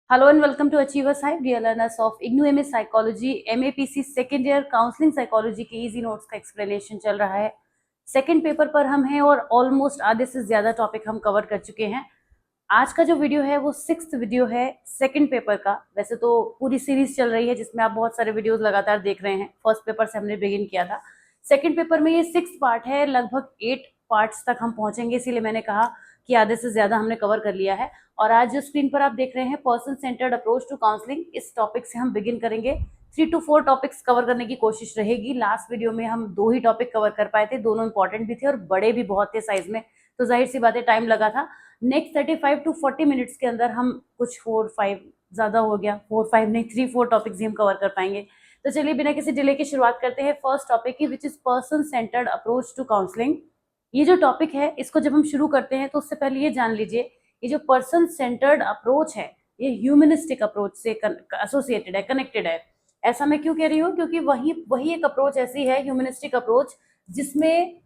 Hello and welcome to Achievers Hive, dear learners of IGNOU MA Psychology, MAPC second year counselling psychology के easy notes का explanation चल रहा है। Second paper पर हम हैं और ऑलमोस्ट आधे से ज्यादा टॉपिक हम कवर कर चुके हैं। आज का जो वीडियो है वो 6th वीडियो है सेकेंड पेपर का। वैसे तो पूरी सीरीज चल रही है जिसमें आप बहुत सारे वीडियोस लगातार देख रहे हैं। फर्स्ट पेपर से हमने बिगिन किया था, सेकेंड पेपर में ये 6th पार्ट है। लगभग 8 पार्ट्स तक हम पहुंचेंगे, इसीलिए मैंने कहा कि आधे से ज्यादा हमने कवर कर लिया है। और आज जो स्क्रीन पर आप देख रहे हैं person centred approach to counselling, इस टॉपिक से हम बिगिन करेंगे। 3 to 4 टॉपिक्स कवर करने की कोशिश रहेगी। लास्ट वीडियो में हम 2 ही टॉपिक कवर कर पाए थे, दोनों इंपॉर्टेंट भी थे और बड़े भी बहुत थे साइज में, तो जाहिर सी बात है टाइम लगा था। नेक्स्ट 35 to 40 मिनट्स के अंदर हम कुछ 4-5, ज्यादा हो गया 4-5 नहीं, 3-4 टॉपिक्स ही हम कवर कर पाएंगे। तो चलिए बिना किसी डिले के शुरुआत करते हैं फर्स्ट टॉपिक की, which is person centred approach to counselling. ये जो टॉपिक है इसको जब हम शुरू करते हैं तो उससे पहले ये जान लीजिए, ये जो पर्सन सेंटर्ड अप्रोच है ये ह्यूमनिस्टिक अप्रोच से एसोसिएटेड है, कनेक्टेड है। ऐसा मैं क्यों कह रही हूँ? क्योंकि वही एक अप्रोच ऐसी है, ह्यूमनिस्टिक अप्रोच, जिसमें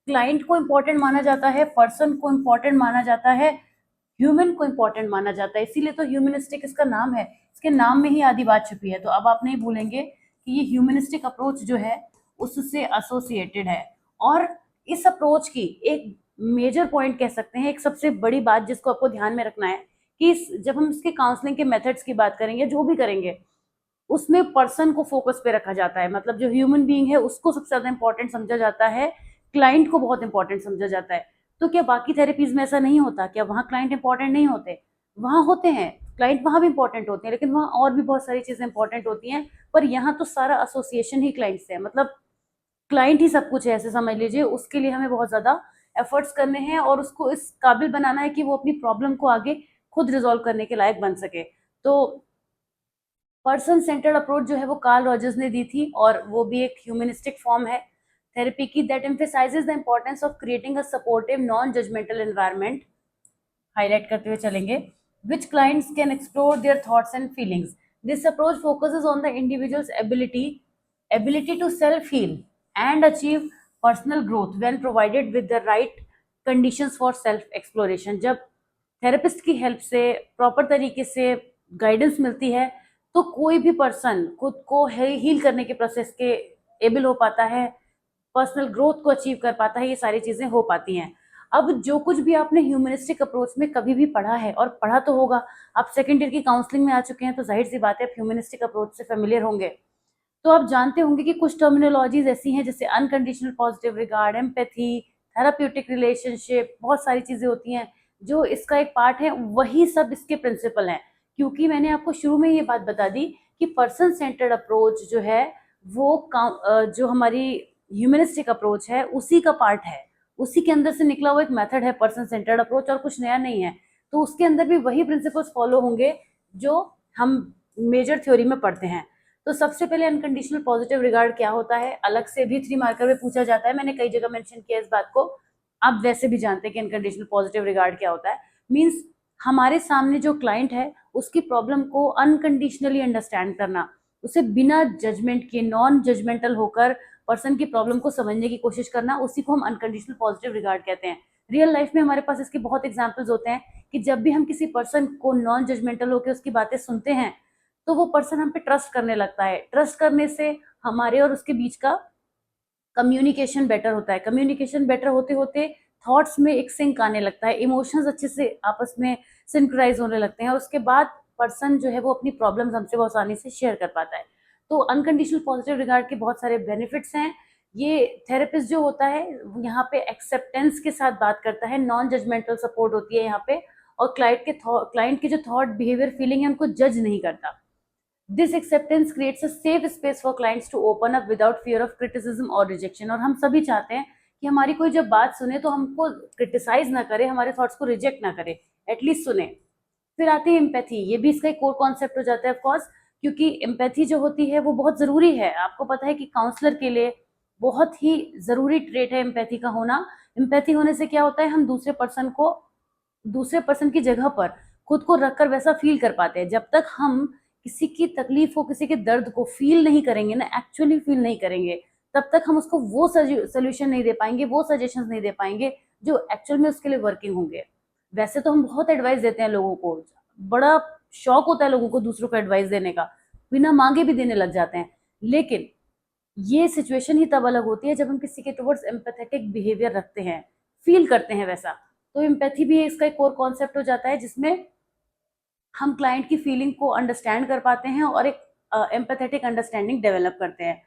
क्लाइंट को इंपॉर्टेंट माना जाता है, पर्सन को इंपॉर्टेंट माना जाता है, ह्यूमन को इंपॉर्टेंट माना जाता है। इसीलिए तो ह्यूमनिस्टिक इसका नाम है, इसके नाम में ही आधी बात छुपी है। तो अब आप नहीं भूलेंगे कि ये ह्यूमनिस्टिक अप्रोच जो है उससे एसोसिएटेड है। और इस अप्रोच की एक मेजर पॉइंट कह सकते हैं, एक सबसे बड़ी बात जिसको आपको ध्यान में रखना है कि जब हम इसके काउंसलिंग के मेथड्स की बात करेंगे, जो भी करेंगे, उसमें पर्सन को फोकस पे रखा जाता है। मतलब जो ह्यूमन बीइंग है उसको सबसे ज्यादा इंपॉर्टेंट समझा जाता है, क्लाइंट को बहुत इंपॉर्टेंट समझा जाता है। तो क्या बाकी थेरेपीज में ऐसा नहीं होता? क्या वहाँ क्लाइंट इंपॉर्टेंट नहीं होते? वहाँ होते हैं, क्लाइंट वहाँ भी इंपॉर्टेंट होते हैं, लेकिन वहाँ और भी बहुत सारी चीजें इंपॉर्टेंट होती हैं। पर यहाँ तो सारा एसोसिएशन ही क्लाइंट से है, मतलब क्लाइंट ही सब कुछ है, ऐसे समझ लीजिए। उसके लिए हमें बहुत ज्यादा एफर्ट्स करने हैं और उसको इस काबिल बनाना है कि वो अपनी प्रॉब्लम को आगे खुद रिजॉल्व करने के लायक बन सके। तो पर्सन सेंटर्ड अप्रोच जो है वो कार्ल रॉजर्स ने दी थी और वो भी एक ह्यूमनिस्टिक फॉर्म है थेरेपी की, that emphasises the importance of creating a supportive non judgemental environment. Highlight करते हुए चलेंगे, which clients can explore their thoughts and feelings. This approach focuses on the individual's ability to self-heal and achieve personal growth when provided with the right conditions for self-exploration. जब therapist की help से proper तरीके से guidance मिलती है तो कोई भी पर्सन खुद को हील करने के प्रोसेस के एबल हो पाता है, पर्सनल ग्रोथ को अचीव कर पाता है, ये सारी चीजें हो पाती हैं। अब जो कुछ भी आपने ह्यूमनिस्टिक अप्रोच में कभी भी पढ़ा है, और पढ़ा तो होगा, आप सेकेंड ईयर की काउंसलिंग में आ चुके हैं तो जाहिर सी बात है आप ह्यूमनिस्टिक अप्रोच से फेमिलियर होंगे। तो आप जानते होंगे कि कुछ टर्मिनोलॉजीज ऐसी हैं जैसे unconditional positive regard, empathy, therapeutic relationship, बहुत सारी चीजें होती हैं जो इसका एक पार्ट है। वही सब इसके प्रिंसिपल हैं, क्योंकि मैंने आपको शुरू में ये बात बता दी कि पर्सन सेंटर्ड अप्रोच जो है वो जो हमारी ह्यूमनिस्टिक अप्रोच है उसी का पार्ट है, उसी के अंदर से निकला हुआ एक मेथड है पर्सन सेंटर्ड अप्रोच, और कुछ नया नहीं है। तो उसके अंदर भी वही प्रिंसिपल्स फॉलो होंगे जो हम मेजर थ्योरी में पढ़ते हैं। तो सबसे पहले अनकंडीशनल पॉजिटिव रिगार्ड क्या होता है, अलग से भी 3 मार्कर में पूछा जाता है, मैंने कई जगह मेंशन किया इस बात को। आप वैसे भी जानते हैं कि अनकंडीशनल पॉजिटिव रिगार्ड क्या होता है। मींस हमारे सामने जो क्लाइंट है उसकी प्रॉब्लम को अनकंडीशनली अंडरस्टैंड करना, उसे बिना जजमेंट के, नॉन जजमेंटल होकर पर्सन की प्रॉब्लम को समझने की कोशिश करना, उसी को हम अनकंडीशनल पॉजिटिव रिगार्ड कहते हैं। रियल लाइफ में हमारे पास इसके बहुत एग्जांपल्स होते हैं कि जब भी हम किसी पर्सन को नॉन जजमेंटल होकर उसकी बातें सुनते हैं तो वो पर्सन हम पे ट्रस्ट करने लगता है। ट्रस्ट करने से हमारे और उसके बीच का कम्युनिकेशन बेटर होता है, कम्युनिकेशन बेटर होते होते थॉट्स में एक सिंक आने लगता है, इमोशंस अच्छे से आपस में सिंक्राइज होने लगते हैं और उसके बाद पर्सन जो है वो अपनी प्रॉब्लम्स हमसे बहुत आसानी से शेयर कर पाता है। तो अनकंडीशनल पॉजिटिव रिगार्ड के बहुत सारे बेनिफिट्स हैं। ये थेरेपिस्ट जो होता है यहाँ पे एक्सेप्टेंस के साथ बात करता है, नॉन जजमेंटल सपोर्ट होती है यहाँ पे, और क्लाइंट के जो थॉट, बिहेवियर, फीलिंग है उनको जज नहीं करता। This acceptance creates a safe space for clients to open up without fear of criticism और रिजेक्शन। और हम सभी चाहते हैं कि हमारी कोई जब बात सुने तो हमको क्रिटिसाइज ना करे, हमारे थॉट्स को रिजेक्ट ना करे, एटलीस्ट सुने। फिर आती है एम्पैथी, ये भी इसका एक कोर कॉन्सेप्ट हो जाता है ऑफकोर्स, क्योंकि एम्पैथी जो होती है वो बहुत जरूरी है। आपको पता है कि काउंसलर के लिए बहुत ही जरूरी ट्रेट है एम्पैथी का होना। एम्पैथी होने से क्या होता है, हम दूसरे पर्सन की जगह पर खुद को रखकर वैसा फील कर पाते हैं। जब तक हम किसी की तकलीफ को, किसी के दर्द को फील नहीं करेंगे ना, एक्चुअली फील नहीं करेंगे, तब तक हम उसको वो सोल्यूशन नहीं दे पाएंगे, वो सजेशंस नहीं दे पाएंगे जो एक्चुअल में उसके लिए वर्किंग होंगे। वैसे तो हम बहुत एडवाइस देते हैं लोगों को, बड़ा शौक होता है लोगों को दूसरों को एडवाइस देने का, बिना मांगे भी देने लग जाते हैं। लेकिन ये सिचुएशन ही तब अलग होती है जब हम किसी के टुवर्ड्स एम्पैथेटिक बिहेवियर रखते हैं, फील करते हैं वैसा। तो एम्पैथी भी इसका एक कोर कॉन्सेप्ट हो जाता है जिसमें हम क्लाइंट की फीलिंग को अंडरस्टैंड कर पाते हैं और एक एम्पैथेटिक अंडरस्टैंडिंग डेवलप करते हैं।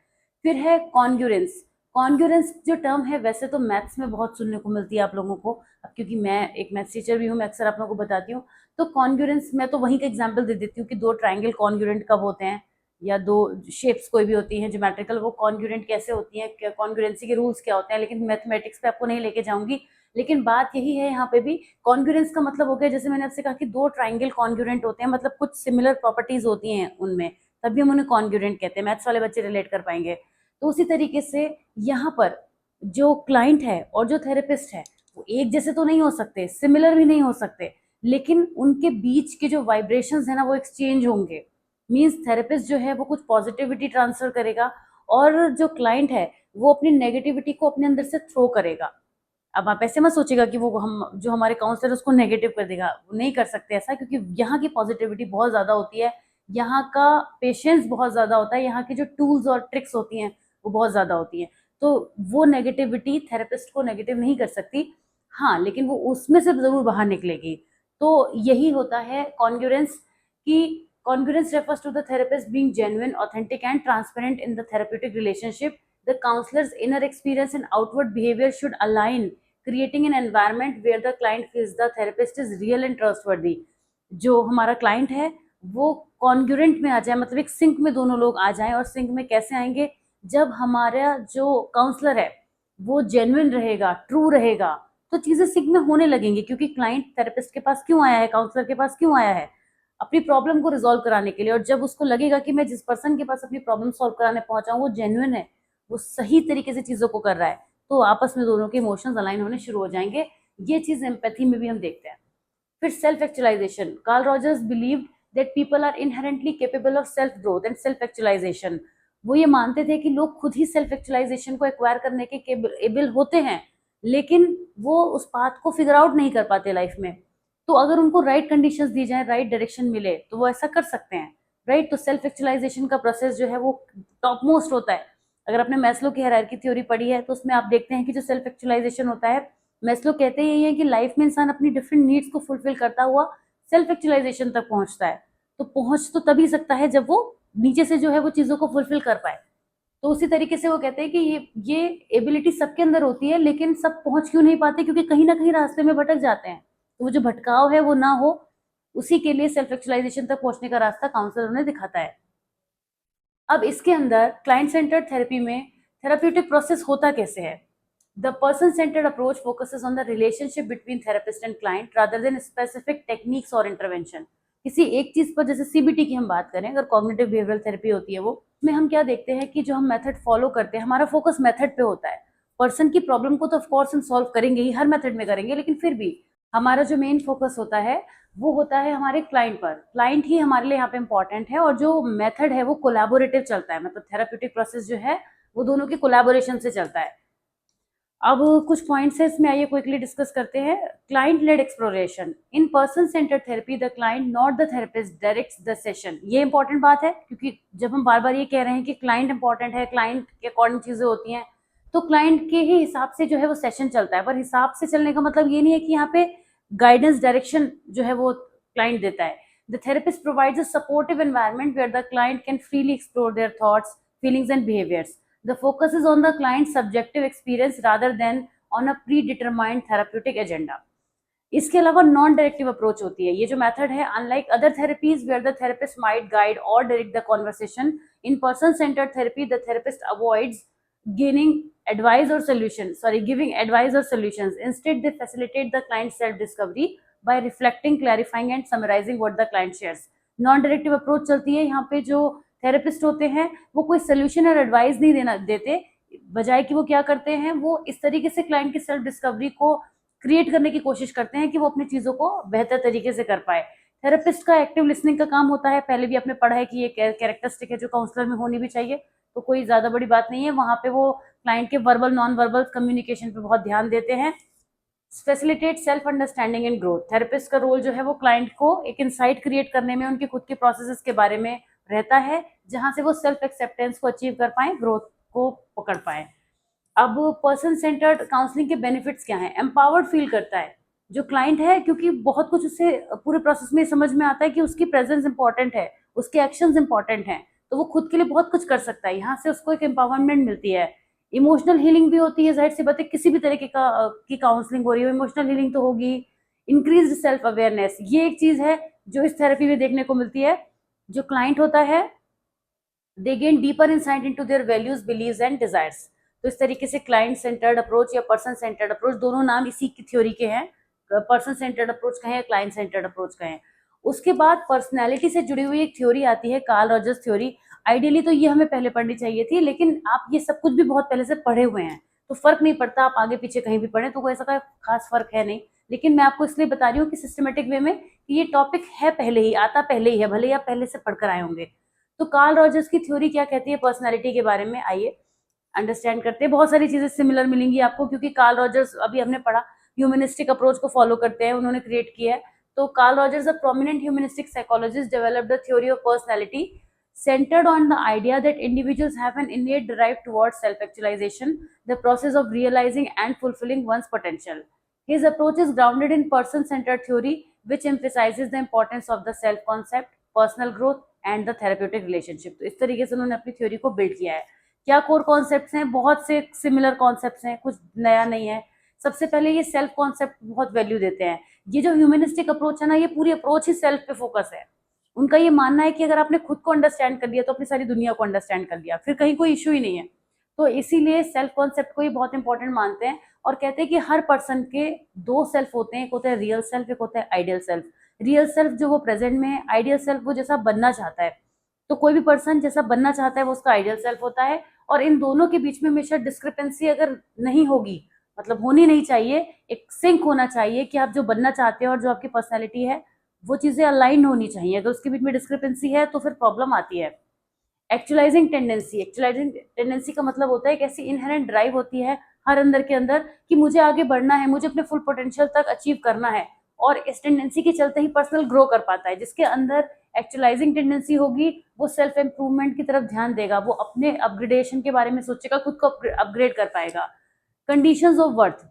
फिर है कॉन्ग्रुएंस। कॉन्ग्रुएंस जो टर्म है वैसे तो मैथ्स में बहुत सुनने को मिलती है आप लोगों को, अब क्योंकि मैं एक मैथ्स टीचर भी हूँ, मैं अक्सर आप लोगों को बताती हूँ। तो कॉन्ग्रुएंस मैं तो वहीं का एग्जांपल दे देती हूँ कि दो ट्राइंगल कॉन्ग्रुएंट कब होते हैं, या दो शेप्स कोई भी होती हैं ज्योमेट्रिकल, वो कॉन्ग्रुएंट कैसे होती हैं, कॉन्ग्रुएंसी के रूल्स क्या होते हैं, लेकिन मैथमेटिक्स पे आपको नहीं लेके जाऊंगी। लेकिन बात यही है यहाँ पे भी, कॉन्ग्रुएंस का मतलब हो गया, जैसे मैंने आपसे कहा कि दो ट्राइंगल कॉन्ग्रुएंट होते हैं, मतलब कुछ सिमिलर प्रॉपर्टीज होती हैं उनमें, तभी हम उन्हें कॉन्ग्रुएंट कहते हैं। मैथ्स वाले बच्चे रिलेट कर पाएंगे। तो उसी तरीके से यहाँ पर जो क्लाइंट है और जो थेरेपिस्ट है वो एक जैसे तो नहीं हो सकते, सिमिलर भी नहीं हो सकते, लेकिन उनके बीच के जो वाइब्रेशंस है ना वो एक्सचेंज होंगे। मीन्स थेरेपिस्ट जो है वो कुछ पॉजिटिविटी ट्रांसफर करेगा और जो क्लाइंट है वो अपनी नेगेटिविटी को अपने अंदर से थ्रो करेगा। अब आप ऐसे मत सोचिएगा कि वो हम जो हमारे काउंसलर उसको नेगेटिव कर देगा, वो नहीं कर सकते ऐसा, क्योंकि यहाँ की पॉजिटिविटी बहुत ज़्यादा होती है, यहाँ का पेशेंस बहुत ज़्यादा होता है, यहाँ की जो टूल्स और ट्रिक्स होती हैं वो बहुत ज़्यादा होती हैं। तो वो नेगेटिविटी थेरेपिस्ट को नेगेटिव नहीं कर सकती, हाँ, लेकिन वो उसमें से ज़रूर बाहर निकलेगी। तो यही होता है कॉन्ग्रुएंस की। Congruence refers to the therapist being genuine, authentic, and transparent in the therapeutic relationship. The counselor's inner experience and outward behavior should align, creating an environment where the client feels the therapist is real and trustworthy. जो हमारा client है वो congruent में आ जाए, मतलब एक sink में दोनों लोग आ जाएं। और सिंक में कैसे आएंगे, जब हमारा जो काउंसलर है वो जेन्युइन रहेगा, ट्रू रहेगा, तो चीजें सिंक में होने लगेंगी। क्योंकि क्लाइंट थेरेपिस्ट के पास क्यों आया है, काउंसलर के पास क्यों आया है, अपनी प्रॉब्लम को रिजॉल्व कराने के लिए। और जब उसको लगेगा कि मैं जिस पर्सन के पास अपनी प्रॉब्लम सॉल्व कराने पहुंचा हूँ वो जेन्युइन है, वो सही तरीके से चीजों को कर रहा है, तो आपस में दोनों के इमोशंस अलाइन होने शुरू हो जाएंगे। ये चीज एम्पैथी में भी हम देखते हैं। फिर self actualisation. Carl Rogers believed that people are inherently capable of self growth and self actualisation. वो ये मानते थे कि लोग खुद ही सेल्फ एक्चुअलाइजेशन को एक्वायर करने के एबल होते हैं, लेकिन वो उस पाथ को फिगर आउट नहीं कर पाते लाइफ में। तो अगर उनको राइट कंडीशंस दी जाए, राइट डायरेक्शन मिले, तो वो ऐसा कर सकते हैं, राइट। तो सेल्फ एक्चुअलाइजेशन का प्रोसेस जो है वो टॉप मोस्ट होता है। अगर आपने मैस्लो की हायरार्की थ्योरी पढ़ी है तो उसमें आप देखते हैं कि जो सेल्फ एक्चुअलाइजेशन होता है, मैस्लो कहते यही है कि लाइफ में इंसान अपनी डिफरेंट नीड्स को फुलफिल करता हुआ सेल्फ एक्चुअलाइजेशन तक पहुंचता है। तो पहुंच तो तभी सकता है जब वो नीचे से जो है वो चीजों को फुलफिल कर पाए। तो उसी तरीके से वो कहते हैं कि ये एबिलिटी सबके अंदर होती है, लेकिन सब पहुंच क्यों नहीं पाते, क्योंकि कहीं ना कहीं रास्ते में भटक जाते हैं। तो वो जो भटकाव है वो ना हो, उसी के लिए सेल्फ एक्चुअलाइजेशन तक पहुंचने का रास्ता काउंसलर उन्हें दिखाता है। अब इसके अंदर क्लाइंट सेंटर्ड थेरेपी में थेराप्यूटिक प्रोसेस होता कैसे है। The person centred approach focuses on the relationship between therapist and client rather than specific techniques और इंटरवेंशन। किसी एक चीज पर, जैसे सीबीटी की हम बात करें, अगर कॉग्निटिव बिहेवियरल थेरेपी होती है वो में हम क्या देखते हैं कि जो हम मेथड फॉलो करते हैं, हमारा फोकस मेथड पे होता है। पर्सन की प्रॉब्लम को तो ऑफकोर्स हम सॉल्व करेंगे ही, हर मेथड में करेंगे, लेकिन फिर भी हमारा जो मेन फोकस होता है वो होता है हमारे क्लाइंट पर। क्लाइंट ही हमारे लिए यहाँ पे इंपॉर्टेंट है, और जो मेथड है वो कोलैबोरेटिव चलता है, मतलब थेराप्यूटिक प्रोसेस जो है वो दोनों के कोलैबोरेशन से चलता है। अब कुछ पॉइंट्स है इसमें, आइए क्विकली डिस्कस करते हैं। Client led exploration. In person centred therapy the client not the therapist directs the session. ये इंपॉर्टेंट बात है, क्योंकि जब हम बार बार ये कह रहे हैं कि क्लाइंट इंपॉर्टेंट है, क्लाइंट के अकॉर्डिंग चीजें होती हैं, तो क्लाइंट के ही हिसाब से जो है वो सेशन चलता है। पर हिसाब से चलने का मतलब ये नहीं है कि यहाँ पे गाइडेंस डायरेक्शन जो है वो क्लाइंट देता है। The therapist provides a supportive environment where the client can freely explore their thoughts, feelings and behaviours. The focus is on the client's subjective experience rather than on a predetermined therapeutic agenda. इसके अलावा non directive approach होती है। ये जो method है, unlike other therapies where the therapist might guide और direct the conversation, in person centred therapy the therapist avoids giving advice or solutions. Instead, they facilitate the client's self-discovery by reflecting, clarifying and summarizing what the client shares. Non directive approach चलती है। यहाँ पे जो therapist होते हैं वो कोई solution और एडवाइस नहीं देते, बजाय कि वो क्या करते हैं, वो इस तरीके से क्लाइंट की सेल्फ डिस्कवरी को क्रिएट करने की कोशिश करते हैं कि वो अपनी चीजों को बेहतर तरीके से कर पाए। थेरेपिस्ट का एक्टिव लिसनिंग का काम होता है। पहले भी आपने पढ़ा है कि ये कैरेक्टरिस्टिक है जो काउंसलर में होनी भी चाहिए, तो कोई ज्यादा बड़ी बात नहीं है। वहां पे वो क्लाइंट के वर्बल नॉन वर्बल कम्युनिकेशन पे बहुत ध्यान देते हैं। Facilitate self understanding and growth. Therapist का रोल जो है वो क्लाइंट को एक इंसाइट क्रिएट करने में, उनके खुद के प्रोसेसेस के बारे में रहता है, जहां से वो सेल्फ एक्सेप्टेंस को अचीव कर पाए, ग्रोथ को पकड़ पाए। अब पर्सन सेंटर्ड काउंसलिंग के बेनिफिट्स क्या हैं? एम्पावर्ड फील करता है जो क्लाइंट है, क्योंकि बहुत कुछ उससे पूरे प्रोसेस में समझ में आता है कि उसकी प्रेजेंस इंपॉर्टेंट है, उसके एक्शंस इंपॉर्टेंट हैं, तो वो खुद के लिए बहुत कुछ कर सकता है। यहाँ से उसको एक एम्पावरमेंट मिलती है। इमोशनल हीलिंग भी होती है, जाहिर सी बात है, किसी भी तरीके का की काउंसलिंग हो रही है, इमोशनल हीलिंग तो होगी। इंक्रीज्ड सेल्फ अवेयरनेस, ये एक चीज है जो इस थेरेपी में देखने को मिलती है। जो क्लाइंट होता है, they gain deeper insight into their values, beliefs and desires. तो इस तरीके से क्लाइंट सेंटर्ड अप्रोच या पर्सन सेंटर्ड अप्रोच, दोनों नाम इसी की थ्योरी के हैं, पर्सन सेंटर्ड अप्रोच कहें या क्लाइंट सेंटर्ड अप्रोच कहें। उसके बाद पर्सनैलिटी से जुड़ी हुई एक थ्योरी आती है, कार्ल रॉजर्स थ्योरी। आइडियली तो ये हमें पहले पढ़नी चाहिए थी, लेकिन आप ये सब कुछ भी बहुत पहले से पढ़े हुए हैं, तो फर्क नहीं पड़ता, आप आगे पीछे कहीं भी पढ़े तो कोई ऐसा खास फर्क है नहीं। लेकिन मैं आपको इसलिए बता रही हूँ कि सिस्टमेटिक वे में कि ये टॉपिक है, पहले ही आता, पहले ही है, भले ही आप पहले से पढ़कर आए होंगे। तो कार्ल रॉजर्स की थ्योरी क्या कहती है पर्सनैलिटी के बारे में, आइए अंडरस्टैंड करते हैं। बहुत सारी चीजें सिमिलर मिलेंगी आपको, क्योंकि कार्ल रॉजर्स अभी हमने पढ़ा ह्यूमनिस्टिक अप्रोच को फॉलो करते हैं, उन्होंने क्रिएट किया है। तो Karl Rogers, a prominent humanistic psychologist, developed the theory of personality centered on the idea that individuals have an innate drive towards self-actualization, the process of realizing and fulfilling one's potential. His approach is grounded in person-centered theory, which emphasizes the importance of the self-concept, personal growth, and the therapeutic relationship. तो इस तरीके से उन्होंने अपनी theory को build किया है। क्या कोर कॉन्सेप्ट्स हैं? बहुत से सिमिलर कॉन्सेप्ट्स हैं, कुछ नया नहीं है। सबसे पहले ये सेल्फ कॉन्सेप्ट बहुत वैल्यू देते हैं। ये जो ह्यूमनिस्टिक अप्रोच है ना, ये पूरी अप्रोच ही सेल्फ पे फोकस है। उनका ये मानना है कि अगर आपने खुद को अंडरस्टैंड कर लिया तो अपनी सारी दुनिया को अंडरस्टैंड कर लिया, फिर कहीं कोई इशू ही नहीं है। तो इसीलिए सेल्फ कॉन्सेप्ट को ये बहुत इंपॉर्टेंट मानते हैं, और कहते हैं कि हर पर्सन के दो सेल्फ होते हैं, एक होता है रियल सेल्फ, एक होता है आइडियल सेल्फ। रियल सेल्फ जो वो प्रेजेंट में है, आइडियल सेल्फ वो जैसा बनना चाहता है। तो कोई भी पर्सन जैसा बनना चाहता है वो उसका आइडियल सेल्फ होता है, और इन दोनों के बीच में हमेशा डिस्क्रिपेंसी अगर नहीं होगी, मतलब होनी नहीं चाहिए, एक सिंक होना चाहिए कि आप जो बनना चाहते हैं और जो आपकी पर्सनैलिटी है वो चीजें अलाइन होनी चाहिए। अगर उसके बीच में डिस्क्रिपेंसी है तो फिर प्रॉब्लम आती है। एक्चुअलाइजिंग टेंडेंसी, एक्चुअलाइजिंग टेंडेंसी का मतलब होता है एक ऐसी इनहेरेंट ड्राइव होती है हर अंदर के अंदर कि मुझे आगे बढ़ना है, मुझे अपने फुल पोटेंशियल तक अचीव करना है, और इस टेंडेंसी के चलते ही पर्सनल ग्रो कर पाता है। जिसके अंदर एक्चुअलाइजिंग टेंडेंसी होगी वो सेल्फ इंप्रूवमेंट की तरफ ध्यान देगा, वो अपने अपग्रेडेशन के बारे में सोचेगा, खुद को अपग्रेड कर पाएगा। Conditions of worth,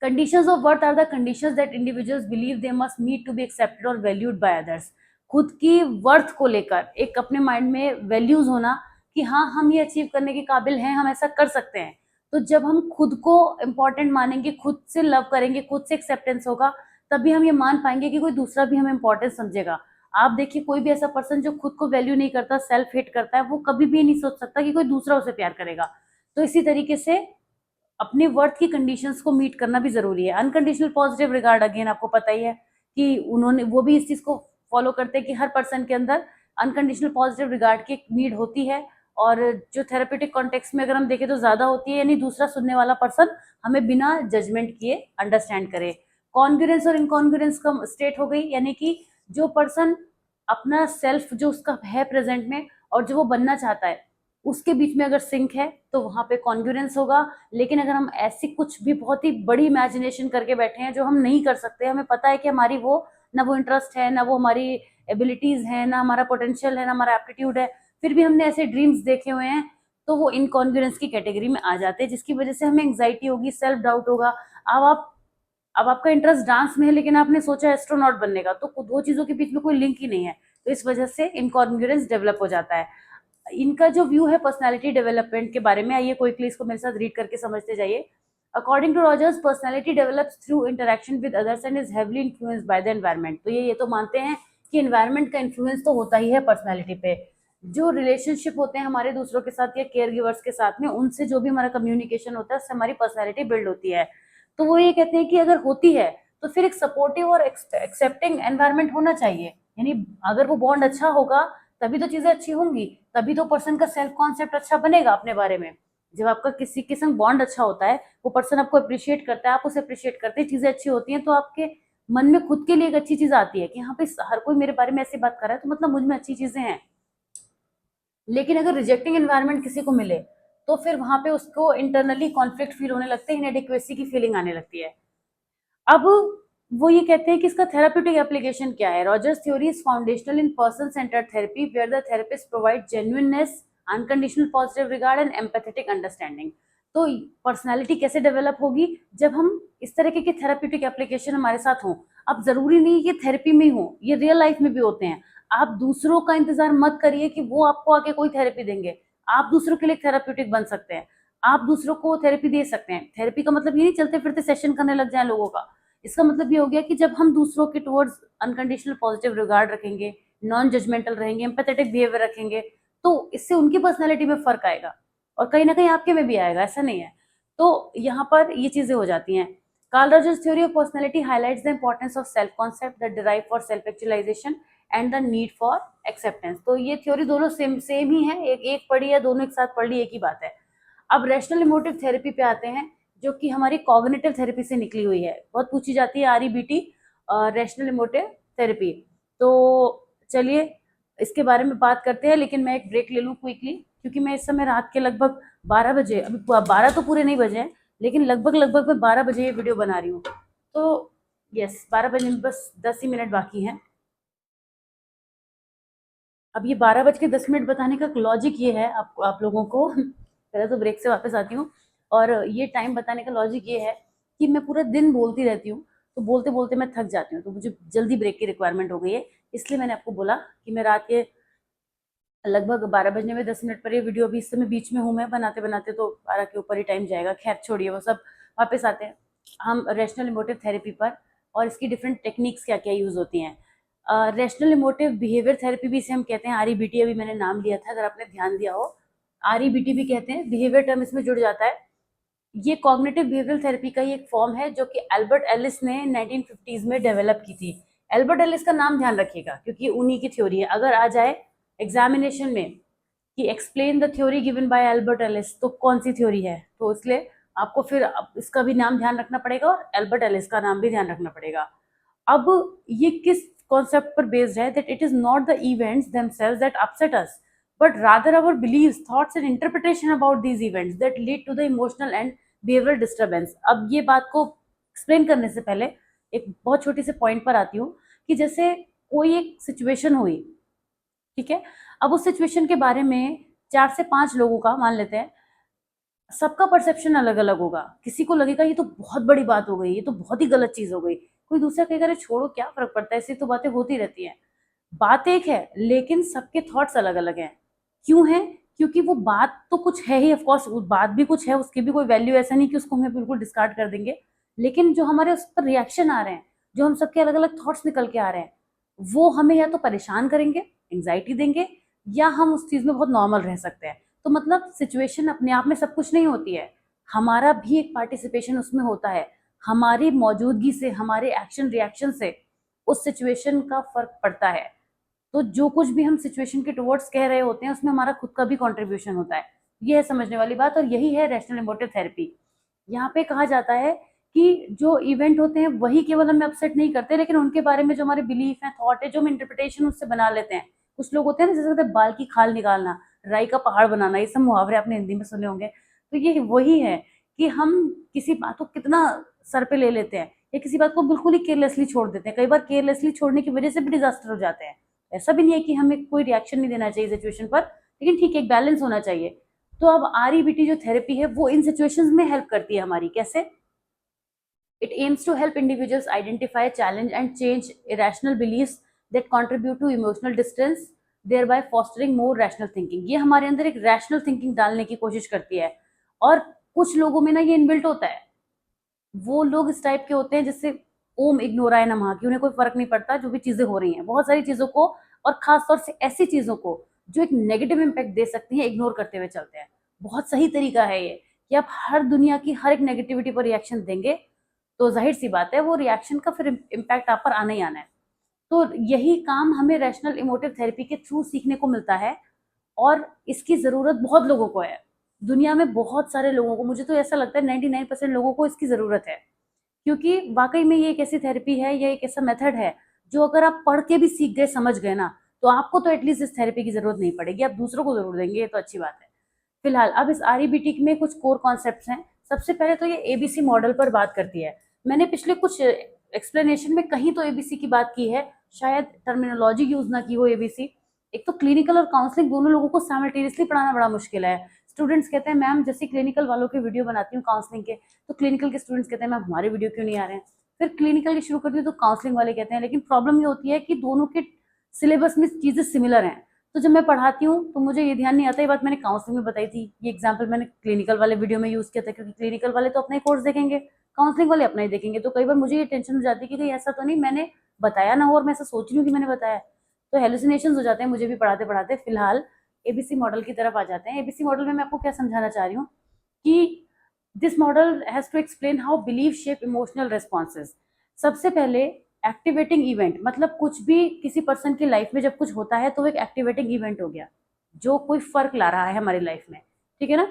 conditions of worth are the conditions that individuals believe they must meet to be accepted or valued by others। खुद की वर्थ को लेकर एक अपने माइंड में वैल्यूज होना कि हाँ, हम ये अचीव करने के काबिल हैं, हम ऐसा कर सकते हैं। तो जब हम खुद को इम्पोर्टेंट मानेंगे, खुद से लव करेंगे, खुद से एक्सेप्टेंस होगा, तभी हम ये मान पाएंगे कि कोई दूसरा भी हमें इम्पोर्टेंट समझेगा। आप देखिए, कोई भी ऐसा पर्सन जो खुद को वैल्यू नहीं करता, सेल्फ हेट करता है, वो कभी भी नहीं सोच सकता कि कोई दूसरा उसे प्यार करेगा। तो इसी तरीके से अपने वर्थ की कंडीशंस को मीट करना भी जरूरी है। अनकंडीशनल पॉजिटिव रिगार्ड, अगेन आपको पता ही है कि उन्होंने वो भी इस चीज को फॉलो करते हैं कि हर पर्सन के अंदर अनकंडीशनल पॉजिटिव रिगार्ड की नीड होती है, और जो थेरेपेटिक कॉन्टेक्स्ट में अगर हम देखें तो ज्यादा होती है, यानी दूसरा सुनने वाला पर्सन हमें बिना जजमेंट किए अंडरस्टैंड करे। कॉन्ग्रुएंस और इनकॉन्ग्रुएंस का स्टेट हो गई, यानी कि जो पर्सन अपना सेल्फ जो उसका है प्रेजेंट में और जो वो बनना चाहता है उसके बीच में अगर सिंक है तो वहां पे कॉन्ग्रुएंस होगा। लेकिन अगर हम ऐसी कुछ भी बहुत ही बड़ी इमेजिनेशन करके बैठे हैं जो हम नहीं कर सकते, हमें पता है कि हमारी वो ना वो इंटरेस्ट है, ना वो हमारी एबिलिटीज है, ना हमारा पोटेंशियल है, ना हमारा एप्टीट्यूड है, फिर भी हमने ऐसे ड्रीम्स देखे हुए हैं, तो वो इनकॉन्ग्रुएंस की कैटेगरी में आ जाते हैं, जिसकी वजह से हमें एंग्जाइटी होगी, सेल्फ डाउट होगा। अब आपका इंटरेस्ट डांस में है लेकिन आपने सोचा एस्ट्रोनॉट बनने का, तो दो चीजों के बीच में कोई लिंक ही नहीं है, तो इस वजह से इनकॉन्ग्रुएंस डेवलप हो जाता है। इनका जो व्यू है पर्सनालिटी डेवलपमेंट के बारे में, आइए क्विकली इसको मेरे साथ रीड करके समझते जाइए। According to Rogers, personality develops through interaction with others and is heavily influenced by the environment. तो ये तो मानते हैं कि एनवायरनमेंट का इन्फ्लुएंस तो होता ही है पर्सनालिटी पे। जो रिलेशनशिप होते हैं हमारे दूसरों के साथ या केयर गिवर्स के साथ में, उनसे जो भी हमारा कम्युनिकेशन होता है उससे हमारी पर्सनालिटी बिल्ड होती है। तो वो ये कहते हैं कि अगर होती है तो फिर एक सपोर्टिव और एक्सेप्टिंग एनवायरनमेंट होना चाहिए, यानी अगर वो बॉन्ड अच्छा होगा तभी तो चीजें अच्छी होंगी, तभी तो पर्सन का सेल्फ कॉन्सेप्ट अच्छा बनेगा अपने बारे में। जब आपका किसी के संग बॉन्ड अच्छा होता है, वो पर्सन आपको अप्रिशिएट करता है, आप उसे अप्रिशिएट करते हैं, चीजें अच्छी होती हैं, तो आपके मन में खुद के लिए एक अच्छी चीज आती है कि हाँ भाई, हर कोई मेरे बारे में ऐसी बात कर रहा है तो मतलब मुझ में अच्छी चीजें हैं। लेकिन अगर रिजेक्टिंग एनवायरनमेंट किसी को मिले तो फिर वहां पे उसको इंटरनली कॉन्फ्लिक्ट फील होने लगते हैं, इनएडिक्वेसी की फीलिंग आने लगती है। अब वो ये कहते हैं कि इसका थेराप्यूटिक एप्लीकेशन क्या है। Rogers theory is foundational in person centred therapy where the therapist provide genuineness, unconditional positive regard and empathetic understanding. तो पर्सनालिटी कैसे डेवलप होगी? जब हम इस तरह के थेराप्यूटिक एप्लीकेशन हमारे साथ हों। अब जरूरी नहीं कि थेरेपी में हो, ये रियल लाइफ में भी होते हैं। आप दूसरों का इंतजार मत करिए कि वो आपको आके कोई थेरेपी देंगे। आप दूसरों के लिए थेराप्यूटिक बन सकते हैं, आप दूसरों को थेरेपी दे सकते हैं। थेरेपी का मतलब ये नहीं चलते फिरते सेशन करने लग जाए लोगों का। इसका मतलब ये हो गया कि जब हम दूसरों के टुवर्ड्स अनकंडीशनल पॉजिटिव रिगार्ड रखेंगे, नॉन जजमेंटल रहेंगे, एम्पैथेटिक बिहेवियर रखेंगे, तो इससे उनकी पर्सनैलिटी में फर्क आएगा और कहीं ना कहीं आपके में भी आएगा, ऐसा नहीं है। तो यहाँ पर ये चीजें हो जाती हैं। Carl Rogers theory of personality highlights the importance of self concept that derive for self actualisation and the need for acceptance. तो ये थ्योरी दोनों सेम ही है, एक पढ़ी है, दोनों एक साथ पढ़ ली, एक ही बात है। अब रैशनल इमोटिव थेरेपी पे आते हैं, जो कि हमारी कॉग्निटिव थेरेपी से निकली हुई है। बहुत पूछी जाती है आरईबीटी, रैशनल इमोटिव थेरेपी। तो चलिए इसके बारे में बात करते हैं, लेकिन मैं एक ब्रेक ले लूँ क्विकली, क्योंकि मैं इस समय रात के लगभग 12 बजे, अभी 12 तो पूरे नहीं बजे हैं, लेकिन लगभग मैं 12 बजे ये वीडियो बना रही हूँ। तो यस, 12 बजे में बस 10 ही मिनट बाकी हैं। अब ये 12 बज के 10 मिनट बताने का लॉजिक ये है आप लोगों को पहले तो ब्रेक से वापस आती हूँ, और ये टाइम बताने का लॉजिक ये है कि मैं पूरा दिन बोलती रहती हूँ, तो बोलते बोलते मैं थक जाती हूँ, तो मुझे जल्दी ब्रेक की रिक्वायरमेंट हो गई है। इसलिए मैंने आपको बोला कि मैं रात के लगभग 12 बजने में 10 मिनट पर ये वीडियो अभी इस समय बीच में हूँ मैं बनाते बनाते, तो 12 के ऊपर ही टाइम जाएगा। खैर छोड़िए वो सब, वापस आते हैं हम रैशनल इमोटिव थेरेपी पर और इसकी डिफरेंट टेक्निक्स क्या क्या यूज होती हैं। रैशनल इमोटिव बिहेवियर थेरेपी भी इसे हम कहते हैं, आरईबीटी अभी मैंने नाम लिया था, अगर आपने ध्यान दिया हो। आरईबीटी भी कहते हैं, बिहेवियर टर्म इसमें जुड़ जाता है। ये कॉग्निटिव बिहेवियरल थेरेपी का ही एक फॉर्म है, जो कि एल्बर्ट एलिस ने 1950s में डेवलप की थी। एल्बर्ट एलिस का नाम ध्यान रखिएगा, क्योंकि उन्हीं की थ्योरी है। अगर आ जाए एग्जामिनेशन में कि explain the theory given by Albert Ellis, तो कौन सी थ्योरी है, तो इसलिए आपको फिर इसका भी नाम ध्यान रखना पड़ेगा और एल्बर्ट एलिस का नाम भी ध्यान रखना पड़ेगा। अब ये किस कॉन्सेप्ट पर बेस्ड है? That it is not the events themselves that upset us, but rather our beliefs, thoughts and interpretation about these events that lead to the emotional and behavioral disturbance। अब ये बात को एक्सप्लेन करने से पहले एक बहुत छोटी से पॉइंट पर आती हूँ कि जैसे कोई एक सिचुएशन हुई, ठीक है, अब उस सिचुएशन के बारे में 4 से 5 लोगों का मान लेते हैं, सबका परसेप्शन अलग अलग होगा। किसी को लगेगा ये तो बहुत बड़ी बात हो गई, ये तो बहुत ही गलत चीज हो गई। कोई दूसरा कहेगा अरे छोड़ो क्या फर्क पड़ता है, ऐसी तो बातें होती रहती हैं। बात एक है, लेकिन सबके थॉट्स अलग अलग हैं। क्यों है? क्योंकि वो बात तो कुछ है ही, ऑफ कोर्स बात भी कुछ है, उसकी भी कोई वैल्यू ऐसा नहीं कि उसको हमें बिल्कुल डिस्कार्ड कर देंगे, लेकिन जो हमारे उस पर रिएक्शन आ रहे हैं, जो हम सबके अलग अलग थॉट्स निकल के आ रहे हैं, वो हमें या तो परेशान करेंगे, एंग्जाइटी देंगे, या हम उस चीज में बहुत नॉर्मल रह सकते हैं। तो मतलब सिचुएशन अपने आप में सब कुछ नहीं होती है, हमारा भी एक पार्टिसिपेशन उसमें होता है। हमारी मौजूदगी से, हमारे एक्शन रिएक्शन से उस सिचुएशन का फर्क पड़ता है। तो जो कुछ भी हम सिचुएशन के टुवर्ड्स कह रहे होते हैं, उसमें हमारा खुद का भी कंट्रीब्यूशन होता है। ये है समझने वाली बात, और यही है रैशनल इमोटिव थेरेपी। यहाँ पे कहा जाता है कि जो इवेंट होते हैं वही केवल हमें अपसेट नहीं करते, लेकिन उनके बारे में जो हमारे बिलीफ है, थॉट है, जो हम इंटरप्रिटेशन उससे बना लेते हैं। कुछ लोग होते हैं ना, जैसे कहते हैं बाल की खाल निकालना, राई का पहाड़ बनाना, ये सब मुहावरे आपने हिंदी में सुने होंगे। तो ये वही है कि हम किसी बात को कितना सर पे ले लेते हैं, या किसी बात को बिल्कुल ही केयरलेसली छोड़ देते हैं। कई बार केयरलेसली छोड़ने की वजह से भी डिजास्टर हो जाते हैं। ऐसा भी नहीं है कि हमें कोई रिएक्शन नहीं देना चाहिए सिचुएशन पर, लेकिन ठीक है, एक बैलेंस होना चाहिए। तो अब आरईबीटी जो थेरेपी है वो इन सिचुएशंस में हेल्प करती है हमारी। कैसे? It aims to help individuals identify, challenge and change irrational beliefs that contribute to emotional distance, thereby fostering more rational thinking. ये हमारे अंदर एक रैशनल थिंकिंग डालने की कोशिश करती है, और कुछ लोगों में ना ये इनबिल्ट होता है। वो लोग इस टाइप के होते हैं जिससे ओम इग्नोराय नमः, कि उन्हें कोई फर्क नहीं पड़ता जो भी चीजें हो रही हैं, बहुत सारी चीजों को, और खासतौर से ऐसी चीजों को जो एक नेगेटिव इम्पैक्ट दे सकती हैं, इग्नोर करते हुए चलते हैं। बहुत सही तरीका है ये कि आप हर दुनिया की हर एक नेगेटिविटी पर रिएक्शन देंगे, तो जाहिर सी बात है वो रिएक्शन का फिर इम्पैक्ट आप पर आना ही आना है। तो यही काम हमें रैशनल इमोटिव थेरेपी के थ्रू सीखने को मिलता है, और इसकी ज़रूरत बहुत लोगों को है। दुनिया में बहुत सारे लोगों को, मुझे तो ऐसा लगता है 99% लोगों को इसकी ज़रूरत है, क्योंकि वाकई में ये एक ऐसी थेरेपी है, ये एक ऐसा मेथड है जो अगर आप पढ़ के भी सीख गए, समझ गए ना, तो आपको तो एटलीस्ट इस थेरेपी की ज़रूरत नहीं पड़ेगी, आप दूसरों को ज़रूर देंगे, ये तो अच्छी बात है। फिलहाल अब इस आरईबीटी में कुछ कोर कॉन्सेप्ट्स हैं। सबसे पहले तो ये एबीसी मॉडल पर बात करती है। मैंने पिछले कुछ एक्सप्लेनेशन में कहीं तो एबीसी की बात की है, शायद टर्मिनोलॉजी यूज ना की हो एबीसी। एक तो क्लिनिकल और काउंसलिंग दोनों लोगों को साइमल्टेनियसली पढ़ाना बड़ा मुश्किल है। स्टूडेंट्स कहते हैं मैम जैसे क्लिनिकल वालों के वीडियो बनाती हूँ काउंसलिंग के, तो क्लिनिकल के स्टूडेंट्स कहते हैं मैम हमारे वीडियो क्यों नहीं आ रहे हैं। फिर क्लिनिकल की शुरू करती हूँ तो काउंसलिंग वाले कहते हैं, लेकिन प्रॉब्लम ये होती है कि दोनों के सिलेबस में चीजें सिमिलर हैं। तो जब मैं पढ़ाती हूँ तो मुझे ये ध्यान नहीं आता, ये बात मैंने काउंसलिंग में बताई थी, ये एग्जाम्पल मैंने क्लिनिकल वाले वीडियो में यूज किया था, क्योंकि क्लिनिकल वाले तो अपना ही कोर्स देखेंगे, काउंसलिंग वाले अपना ही देखेंगे। तो कई बार मुझे ये टेंशन हो जाती है कि कहीं ऐसा तो नहीं मैंने बताया ना हो और मैं ऐसा सोच रही हूँ कि मैंने बताया, तो हेलुसिनेशन हो जाते हैं मुझे भी पढ़ाते पढ़ाते। फिलहाल एबीसी मॉडल की तरफ आ जाते हैं। एबीसी मॉडल में मैं आपको क्या समझाना चाह रही हूँ कि this model has to explain how believe shape emotional responses. सबसे पहले एक्टिवेटिंग इवेंट, मतलब कुछ भी किसी पर्सन की लाइफ में जब कुछ होता है तो एक एक्टिवेटिंग इवेंट हो गया जो कोई फर्क ला रहा है हमारी लाइफ में, ठीक है ना।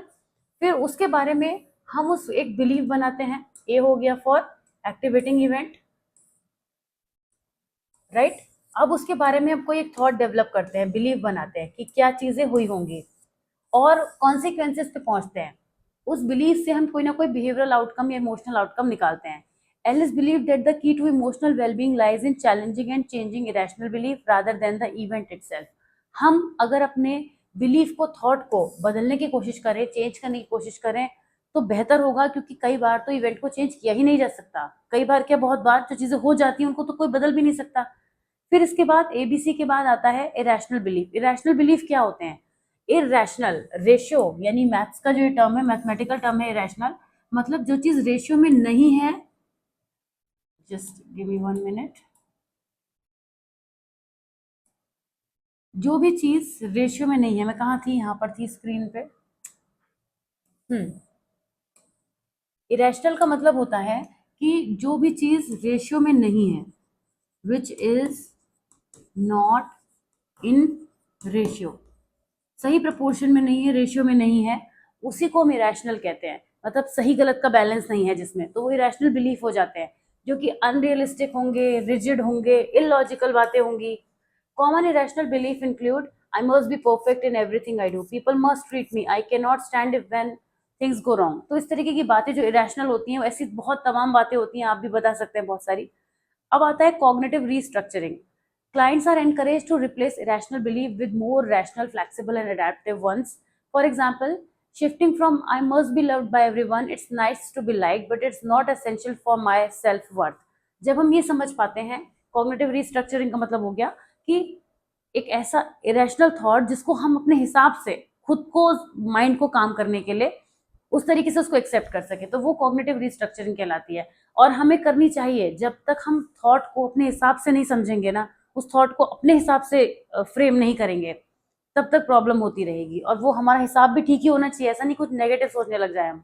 फिर उसके बारे में हम उस एक बिलीव बनाते हैं, ए हो गया फॉर एक्टिवेटिंग इवेंट, राइट। अब उसके बारे में हम कोई एक थॉट डेवलप करते हैं, बिलीव बनाते हैं कि क्या चीजें हुई होंगी और कॉन्सिक्वेंसेस पे पहुंचते हैं। उस बिलीव से हम कोई ना कोई बिहेवियरल आउटकम या इमोशनल आउटकम निकालते हैं। Ellis believe that the key to emotional wellbeing lies in challenging and changing irrational belief rather than the event itself. हम अगर अपने बिलीफ को, थॉट को बदलने की कोशिश करें, चेंज करने की कोशिश करें तो बेहतर होगा, क्योंकि कई बार तो इवेंट को चेंज किया ही नहीं जा सकता। कई बार क्या, बहुत बार जो चीजें हो जाती हैं उनको तो कोई बदल भी नहीं सकता। फिर इसके बाद एबीसी के बाद आता है इरेशनल बिलीफ। इरेशनल बिलीफ क्या होते हैं? इरेशनल रेशियो, यानी मैथ्स का जो टर्म है, मैथमेटिकल टर्म है इरेशनल, मतलब जो चीज रेशियो में नहीं है, जस्ट गिव मी 1 मिनट, जो भी चीज रेशियो में नहीं है, मैं कहाँ थी, यहाँ पर थी स्क्रीन पे। इरेशनल का मतलब होता है कि जो भी चीज रेशियो में नहीं है, which is not in ratio, सही प्रपोर्शन में नहीं है, रेशियो में नहीं है, उसी को हम इरेशनल कहते हैं। मतलब सही गलत का बैलेंस नहीं है जिसमें, तो वो इरेशनल बिलीफ हो जाते हैं, जो कि अनरियलिस्टिक होंगे, रिजिड होंगे, इलॉजिकल बातें होंगी। Common irrational belief include I must be perfect in everything I do, people must treat me, I can not stand if when things go wrong. तो इस तरीके की बातें जो इरेशनल होती हैं, ऐसी बहुत तमाम बातें होती हैं, आप भी बता सकते हैं बहुत सारी। अब आता है cognitive restructuring. Clients are encouraged to replace irrational belief with more rational, flexible, and adaptive ones. For example, shifting from I must be loved by everyone, it's nice to be liked, but it's not essential for my self-worth. जब हम ये समझ पाते हैं, cognitive restructuring का मतलब हो गया कि एक ऐसा इरेशनल थॉट जिसको हम अपने हिसाब से खुद को, माइंड को काम करने के लिए उस तरीके से उसको एक्सेप्ट कर सके, तो वो कॉग्निटिव रीस्ट्रक्चरिंग कहलाती है। और हमें करनी चाहिए, जब तक हम थॉट को अपने हिसाब से नहीं समझेंगे ना, उस थॉट को अपने हिसाब से फ्रेम नहीं करेंगे, तब तक प्रॉब्लम होती रहेगी। और वो हमारा हिसाब भी ठीक ही होना चाहिए, ऐसा नहीं कुछ नेगेटिव सोचने लग जाए हम।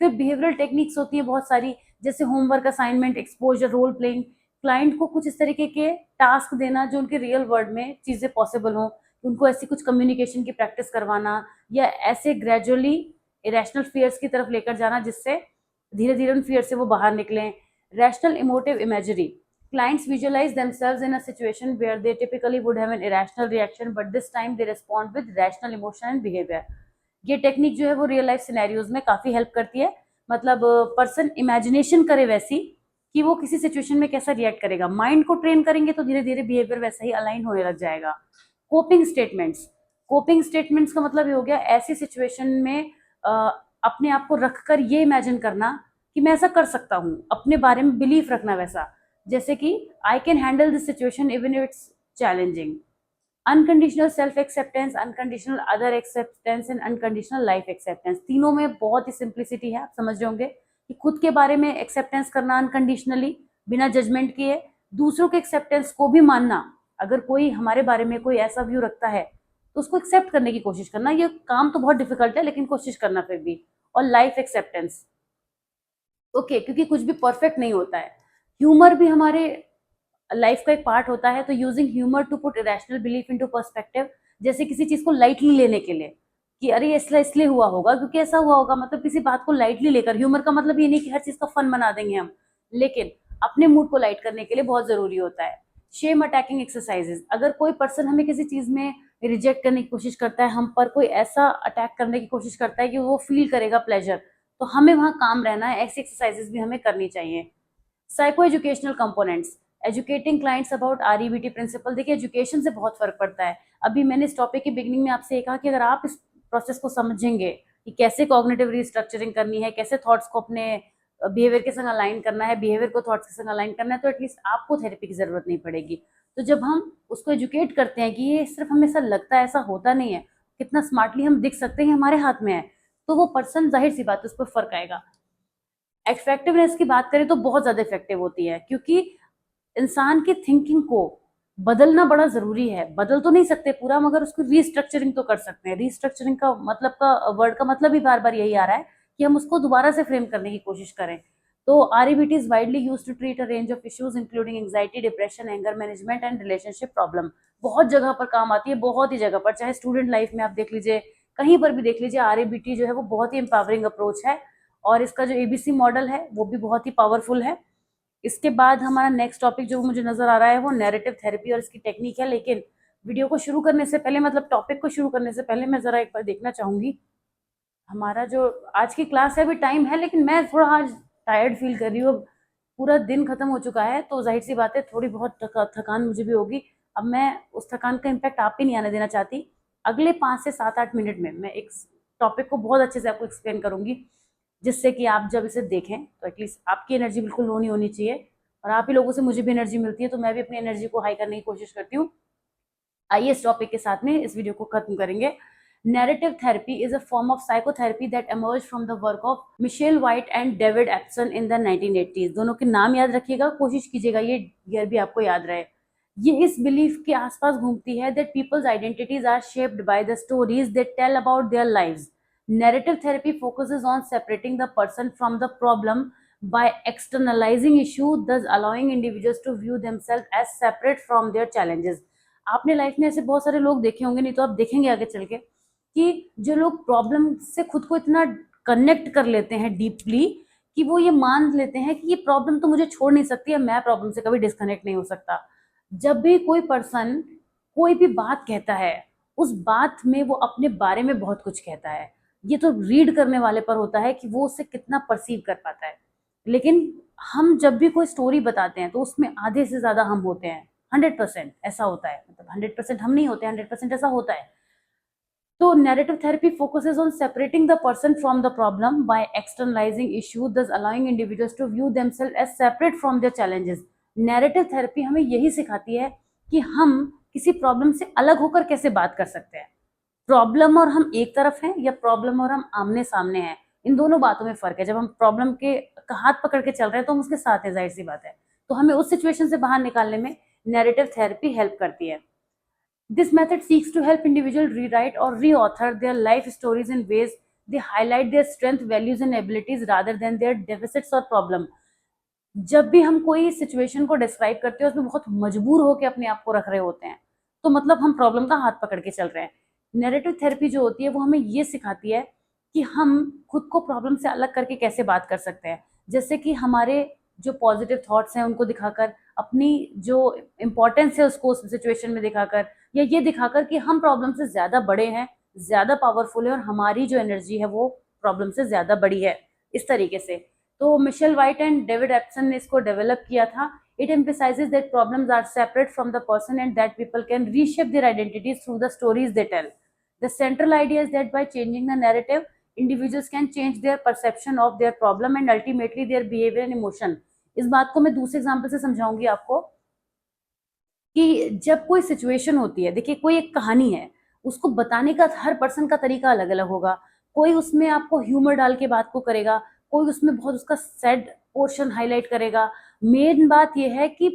फिर बिहेवियरल टेक्निक्स होती है बहुत सारी, जैसे homework assignment, exposure, role playing. Client को कुछ इस तरीके के टास्क देना जो उनके रियल वर्ल्ड में चीजें पॉसिबल हो, उनको ऐसी कुछ कम्युनिकेशन की प्रैक्टिस करवाना, या ऐसे ग्रेजुअली इरेशनल फियर्स की तरफ लेकर जाना जिससे धीरे धीरे उन फियर से वो बाहर निकलें। Rational emotive imagery, clients visualize themselves in a situation where they typically would have an irrational reaction, but this time they respond with rational emotion and behavior. ये टेक्निक जो है वो रियल लाइफ सिनेरियोज में काफी help करती है। मतलब person imagination करे वैसी कि वो किसी सिचुएशन में कैसा रिएक्ट करेगा, माइंड को ट्रेन करेंगे तो धीरे धीरे बिहेवियर वैसा ही अलाइन होने लग जाएगा। कोपिंग स्टेटमेंट्स, कोपिंग स्टेटमेंट्स का मतलब ये हो गया ऐसी सिचुएशन में अपने आप को रखकर ये इमेजिन करना कि मैं ऐसा कर सकता हूँ, अपने बारे में बिलीफ रखना वैसा, जैसे कि I can handle this situation even if it's challenging. Unconditional self acceptance, unconditional other acceptance and unconditional life acceptance, तीनों में बहुत ही सिंप्लिसिटी है। आप समझ रहे होंगे कि खुद के बारे में एक्सेप्टेंस करना अनकंडीशनली, बिना जजमेंट किए, दूसरों के एक्सेप्टेंस को भी मानना। अगर कोई हमारे बारे में कोई ऐसा व्यू रखता है तो उसको एक्सेप्ट करने की कोशिश करना। ये काम तो बहुत डिफिकल्ट है लेकिन कोशिश करना फिर भी। और लाइफ एक्सेप्टेंस, ओके, क्योंकि कुछ भी परफेक्ट नहीं होता है। ह्यूमर भी हमारे लाइफ का एक पार्ट होता है, तो using humour to put irrational belief into perspective, जैसे किसी चीज को लाइटली लेने के लिए कि अरे इसलिए हुआ होगा क्योंकि ऐसा हुआ होगा, मतलब किसी बात को लाइटली लेकर। ह्यूमर का मतलब ये नहीं कि हर चीज का फन बना देंगे हम, लेकिन अपने मूड को लाइट करने के लिए बहुत जरूरी होता है। शेम अटैकिंग एक्सरसाइजेस, अगर कोई पर्सन हमें किसी चीज में रिजेक्ट करने की कोशिश करता है, हम पर कोई ऐसा अटैक करने की कोशिश करता है कि वो फील करेगा प्लेजर, तो हमें वहां काम रहना है, ऐसी एक्सरसाइजेस भी हमें करनी चाहिए। Psycho educational components, educating clients about REBT principle. देखिए एजुकेशन से बहुत फर्क पड़ता है। अभी मैंने इस टॉपिक के बिगनिंग में आपसे कहा कि अगर आप इस प्रोसेस को समझेंगे कि कैसे कॉग्निटिव रिस्ट्रक्चरिंग करनी है, कैसे थॉट्स को अपने बिहेवियर के संग अलाइन करना है, बिहेवियर को थॉट्स के संग अलाइन करना है, तो एटलीस्ट आपको थेरेपी की जरूरत नहीं पड़ेगी। तो जब हम उसको एजुकेट करते हैं कि ये सिर्फ हमें ऐसा लगता है, ऐसा होता नहीं है, कितना स्मार्टली हम दिख सकते हैं, हमारे हाथ में है, तो वो पर्सन जाहिर सी बात है उस पर फर्क आएगा। इफेक्टिवनेस की बात करें तो बहुत ज्यादा इफेक्टिव होती है, क्योंकि इंसान की थिंकिंग को बदलना बड़ा जरूरी है। बदल तो नहीं सकते पूरा, मगर उसको रीस्ट्रक्चरिंग तो कर सकते हैं। रीस्ट्रक्चरिंग का मतलब का वर्ड का मतलब ही बार बार यही आ रहा है कि हम उसको दोबारा से फ्रेम करने की कोशिश करें। तो REBT is widely used to treat a range of issues including anxiety, depression, anger management and relationship problem. बहुत जगह पर काम आती है, बहुत ही जगह पर, चाहे स्टूडेंट लाइफ में आप देख लीजिए, कहीं पर भी देख लीजिए, REBT जो है वो बहुत ही एम्पावरिंग अप्रोच है। और इसका जो ABC मॉडल है वो भी बहुत ही पावरफुल है। इसके बाद हमारा नेक्स्ट टॉपिक जो मुझे नजर आ रहा है वो नैरेटिव थेरेपी और इसकी टेक्निक है। लेकिन वीडियो को शुरू करने से पहले, मतलब टॉपिक को शुरू करने से पहले, मैं जरा एक बार देखना चाहूंगी हमारा जो आज की क्लास है। अभी टाइम है लेकिन मैं थोड़ा आज टायर्ड फील कर रही हूँ। पूरा दिन खत्म हो चुका है तो जाहिर सी बात है थोड़ी बहुत थकान मुझे भी होगी। अब मैं उस थकान का इम्पैक्ट आप पे नहीं आने देना चाहती। अगले 5 से 7-8 मिनट में मैं एक टॉपिक को बहुत अच्छे से आपको एक्सप्लेन करूंगी, जिससे कि आप जब इसे देखें तो एटलीस्ट आपकी एनर्जी बिल्कुल लो नहीं होनी चाहिए। और आप ही लोगों से मुझे भी एनर्जी मिलती है, तो मैं भी अपनी एनर्जी को हाई करने की कोशिश करती हूँ। आइए इस टॉपिक के साथ में इस वीडियो को खत्म करेंगे। Narrative therapy is a form of psychotherapy that emerged from the work of Michael White and David Epston in the 1980s। दोनों के नाम याद रखिएगा, कोशिश कीजिएगा ये ईयर भी आपको याद रहे। ये इस बिलीफ के आसपास घूमती है that people's identities are shaped by the stories they tell about their lives. Narrative therapy focuses on separating the person from the problem by externalizing issue, thus allowing individuals to view themselves as separate from their challenges। आपने life में ऐसे बहुत सारे लोग देखे होंगे, नहीं तो आप देखेंगे आगे चल के, कि जो लोग प्रॉब्लम से खुद को इतना कनेक्ट कर लेते हैं डीपली कि वो ये मान लेते हैं कि ये प्रॉब्लम तो मुझे छोड़ नहीं सकती है, मैं प्रॉब्लम से कभी डिस्कनेक्ट नहीं हो सकता। जब भी कोई पर्सन कोई भी बात कहता है, उस बात में वो अपने बारे में बहुत कुछ कहता है। ये तो रीड करने वाले पर होता है कि वो उसे कितना परसीव कर पाता है। लेकिन हम जब भी कोई स्टोरी बताते हैं तो उसमें आधे से ज्यादा हम होते हैं। 100% ऐसा होता है, मतलब 100% हम नहीं होते, 100% ऐसा होता है। तो narrative therapy focuses on separating the person from the problem by externalising issue, thus allowing individuals to view themselves as separate from their challenges। Narrative therapy हमें यही सिखाती है कि हम किसी प्रॉब्लम से अलग होकर कैसे बात कर सकते हैं। प्रॉब्लम और हम एक तरफ हैं या प्रॉब्लम और हम आमने सामने हैं, इन दोनों बातों में फर्क है। जब हम प्रॉब्लम के हाथ पकड़ के चल रहे हैं तो हम उसके साथ हैं, जाहिर सी बात है। तो हमें उस सिचुएशन से बाहर निकालने में नैरेटिव थेरेपी हेल्प करती है। This method seeks to help individuals rewrite or reauthor their life stories in ways they highlight their strength, values and abilities rather than their deficits or problem। जब भी हम कोई सिचुएशन को describe करते हैं उसमें बहुत मजबूर होकर अपने आप को रख रहे होते हैं, तो मतलब हम प्रॉब्लम का हाथ पकड़ के चल रहे हैं। नैरेटिव थेरेपी जो होती है वो हमें ये सिखाती है कि हम खुद को प्रॉब्लम से अलग करके कैसे बात कर सकते हैं। जैसे कि हमारे जो पॉजिटिव थॉट्स हैं उनको दिखाकर, अपनी जो इम्पोर्टेंस है उसको उस सिचुएशन में दिखाकर, या ये दिखाकर कि हम प्रॉब्लम से ज्यादा बड़े हैं, ज्यादा पावरफुल है और हमारी जो एनर्जी है वो प्रॉब्लम से ज्यादा बड़ी है, इस तरीके से। तो Michael White and David Epston ने इसको डेवलप किया था। It emphasizes that problems are separate from the person and that people can reshape their identities through the stories they tell। The central idea is that by changing the narrative, individuals can change their perception of their problem and ultimately their behavior and emotion। इस बात को मैं दूसरे example से समझाऊंगी आपको कि जब कोई सिचुएशन होती है, देखिए कोई एक कहानी है, उसको बताने का हर पर्सन का तरीका अलग अलग होगा। कोई उसमें आपको ह्यूमर डाल के बात को करेगा, कोई उसमें बहुत उसका सैड पोर्शन हाईलाइट करेगा। मेन बात यह है कि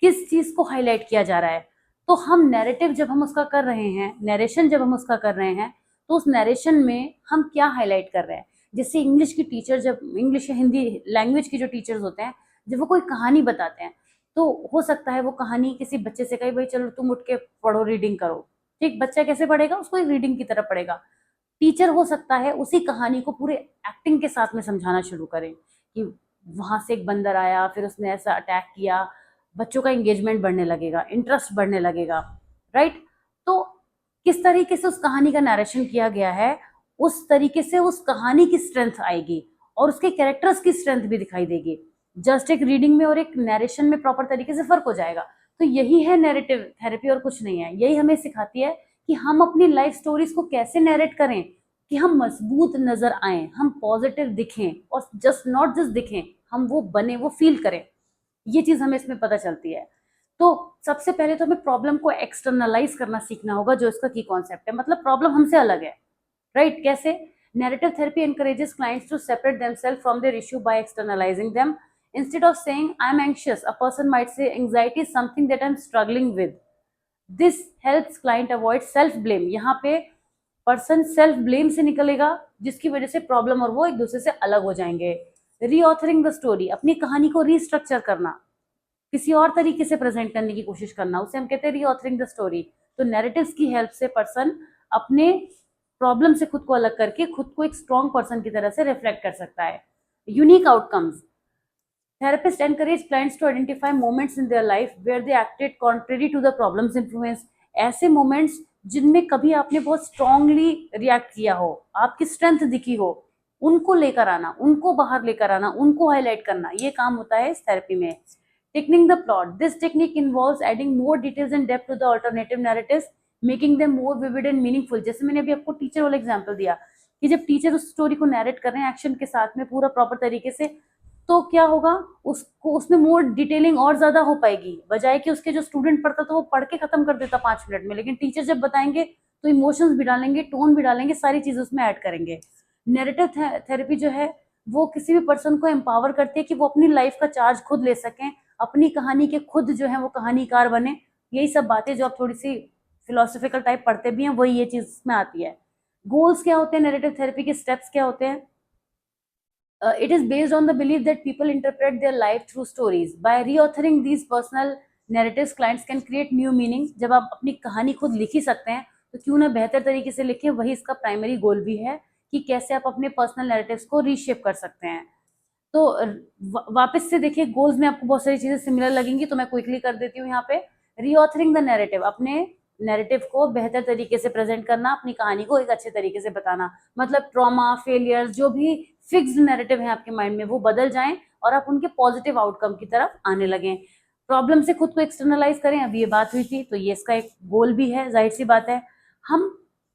किस चीज को हाईलाइट किया जा रहा है। तो हम नैरेटिव जब हम उसका कर रहे हैं, नरेशन जब हम उसका कर रहे हैं, तो उस नरेशन में हम क्या हाईलाइट कर रहे हैं। जैसे इंग्लिश की टीचर, जब इंग्लिश या हिंदी लैंग्वेज के जो टीचर्स होते हैं, जब वो कोई कहानी बताते हैं, तो हो सकता है वो कहानी किसी बच्चे से कहे भाई चलो तुम उठ के पढ़ो, रीडिंग करो। ठीक, बच्चा कैसे पढ़ेगा, उसको एक रीडिंग की तरह पढ़ेगा। टीचर हो सकता है उसी कहानी को पूरे एक्टिंग के साथ में समझाना शुरू करे कि वहां से एक बंदर आया, फिर उसने ऐसा अटैक किया। बच्चों का एंगेजमेंट बढ़ने लगेगा, इंटरेस्ट बढ़ने लगेगा, राइट। तो किस तरीके से उस कहानी का नरेशन किया गया है, उस तरीके से उस कहानी की स्ट्रेंथ आएगी और उसके कैरेक्टर्स की स्ट्रेंथ भी दिखाई देगी। जस्ट एक रीडिंग में और एक नरेशन में प्रॉपर तरीके से फर्क हो जाएगा। तो यही है नैरेटिव थेरेपी और कुछ नहीं है। यही हमें सिखाती है कि हम अपनी लाइफ स्टोरीज को कैसे नैरेट करें कि हम मजबूत नजर आए, हम पॉजिटिव दिखें, और जस्ट नॉट जस्ट दिखें, हम वो बने, वो फील करें। ये चीज हमें इसमें पता चलती है। तो सबसे पहले तो हमें प्रॉब्लम को एक्सटर्नलाइज करना सीखना होगा, जो इसका की कॉन्सेप्ट है। मतलब प्रॉब्लम हमसे अलग है, राइट? कैसे? Narrative therapy encourages clients to separate themselves from their issue by externalizing them. Instead of saying, I'm anxious, a person might say, anxiety is something that I'm struggling with. This helps client avoid self-blame. यहाँ पे person self blame से निकलेगा, जिसकी वजह से problem और वो एक दूसरे से अलग हो जाएंगे। रीऑथरिंग द स्टोरी, अपनी कहानी को रीस्ट्रक्चर करना, किसी और तरीके से प्रेजेंट करने की कोशिश करना, उसे हम कहते हैं रीऑथरिंग द स्टोरी। तो नैरेटिव्स की हेल्प से पर्सन अपने प्रॉब्लम से खुद को अलग करके खुद को एक स्ट्रॉन्ग पर्सन की तरह से रिफ्लेक्ट कर सकता है। Unique outcomes, therapist encourage clients to identify moments in their life where they acted contrary to the problem's influence. ऐसे मोमेंट्स जिनमें कभी आपने बहुत स्ट्रांगली रिएक्ट किया हो, आपकी स्ट्रेंथ दिखी हो, उनको लेकर आना, उनको बाहर लेकर आना, उनको हाईलाइट करना, ये काम होता है इस थेरेपी में। Technique the plot, this technique involves adding more details and depth to the alternative narratives, making them more vivid and meaningful. जैसे मैंने अभी आपको टीचर वाला एग्जांपल दिया कि जब टीचर उस स्टोरी को नैरेट कर रहे हैं एक्शन के साथ में पूरा प्रॉपर तरीके से, तो क्या होगा, उसको उसमें मोर डिटेलिंग और ज्यादा हो पाएगी, बजाय कि उसके जो स्टूडेंट पढ़ता था वो पढ़ के खत्म कर देता 5 मिनट में। लेकिन टीचर जब बताएंगे तो इमोशंस भी डालेंगे, टोन भी डालेंगे, सारी चीजें उसमें ऐड करेंगे। नैरेटिव थेरेपी जो है वो किसी भी पर्सन को एम्पावर करती है कि वो अपनी लाइफ का चार्ज खुद ले सकें, अपनी कहानी के खुद जो है वो कहानीकार बने। यही सब बातें जो आप थोड़ी सी फिलोसफिकल टाइप पढ़ते भी हैं, वही ये चीज में आती है। गोल्स क्या होते हैं नैरेटिव थेरेपी के, स्टेप्स क्या होते हैं? It is based on the belief that people interpret their life through stories. By reauthoring these personal narratives, clients can create new meaning. जब आप अपनी कहानी खुद लिख ही सकते हैं तो क्यों ना बेहतर तरीके से लिखें। वही इसका प्राइमरी गोल भी है कि कैसे आप अपने पर्सनल नैरेटिव्स को रीशेप कर सकते हैं। तो वापस से देखिए, गोल्स में आपको बहुत सारी चीजें सिमिलर लगेंगी, तो मैं क्विकली कर देती हूँ यहाँ पे। रीऑथरिंग द नैरेटिव, अपने नैरेटिव को बेहतर तरीके से प्रेजेंट करना, अपनी कहानी को एक अच्छे तरीके से बताना। मतलब ट्रॉमा, फेलियर, जो भी फिक्स्ड नैरेटिव है आपके माइंड में, वो बदल जाएं और आप उनके पॉजिटिव आउटकम की तरफ आने लगें। प्रॉब्लम से खुद को एक्सटर्नलाइज करें, अभी ये बात हुई थी, तो ये इसका एक गोल भी है। जाहिर सी बात है, हम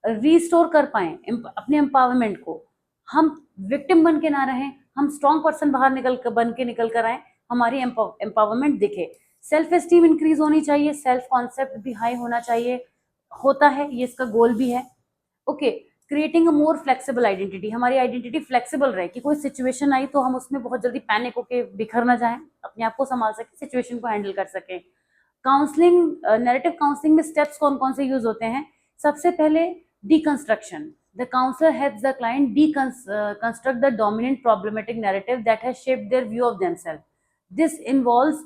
रीस्टोर कर पाए अपने एम्पावरमेंट को, हम विक्टिम बन के ना रहें, हम स्ट्रॉन्ग पर्सन बाहर निकल कर आए, हमारी एम्पावरमेंट दिखे। सेल्फ एस्टीम इंक्रीज होनी चाहिए, सेल्फ कॉन्सेप्ट भी हाई होना चाहिए, होता है, ये इसका गोल भी है। Okay, creating a more flexible identity, हमारी आइडेंटिटी फ्लेक्सिबल रहे कि कोई सिचुएशन आई तो हम उसमें बहुत जल्दी पैनिक होके बिखर ना जाएं, अपने आप को संभाल सके, सिचुएशन को हैंडल कर सकें। काउंसलिंग, नैरेटिव काउंसलिंग में स्टेप्स कौन कौन से यूज होते हैं? सबसे पहले deconstruction, the counsellor helps the client deconstruct the dominant problematic narrative that has shaped their view of themselves. This involves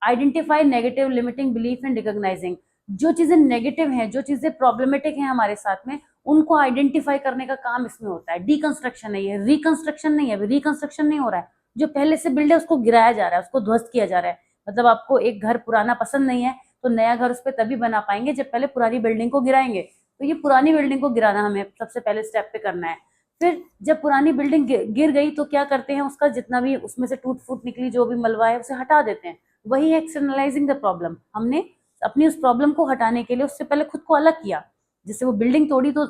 identify negative limiting belief and recognizing, जो चीजें नेगेटिव हैं, जो चीजें प्रॉब्लमेटिक हैं हमारे साथ में, उनको आइडेंटिफाई करने का काम इसमें होता है। डीकंस्ट्रक्शन है ये, रिकंस्ट्रक्शन नहीं है। रिकंस्ट्रक्शन नहीं हो रहा है, जो पहले से बिल्ड है उसको गिराया जा रहा है, उसको ध्वस्त किया जा रहा है। मतलब आपको एक घर पुराना पसंद नहीं है तो नया घर उस पर तभी बना पाएंगे जब पहले पुरानी बिल्डिंग को गिराएंगे। तो ये पुरानी बिल्डिंग को गिराना हमें सबसे पहले स्टेप पे करना है। फिर जब पुरानी बिल्डिंग गिर गई तो क्या करते हैं, उसका जितना भी उसमें से टूट फूट निकली, जो भी मलबा है, उसे हटा देते हैं। वही है एक्सटर्नलाइजिंग द प्रॉब्लम। हमने अपनी उस प्रॉब्लम को हटाने के लिए उससे पहले खुद को अलग किया। जिससे वो बिल्डिंग तोड़ी तो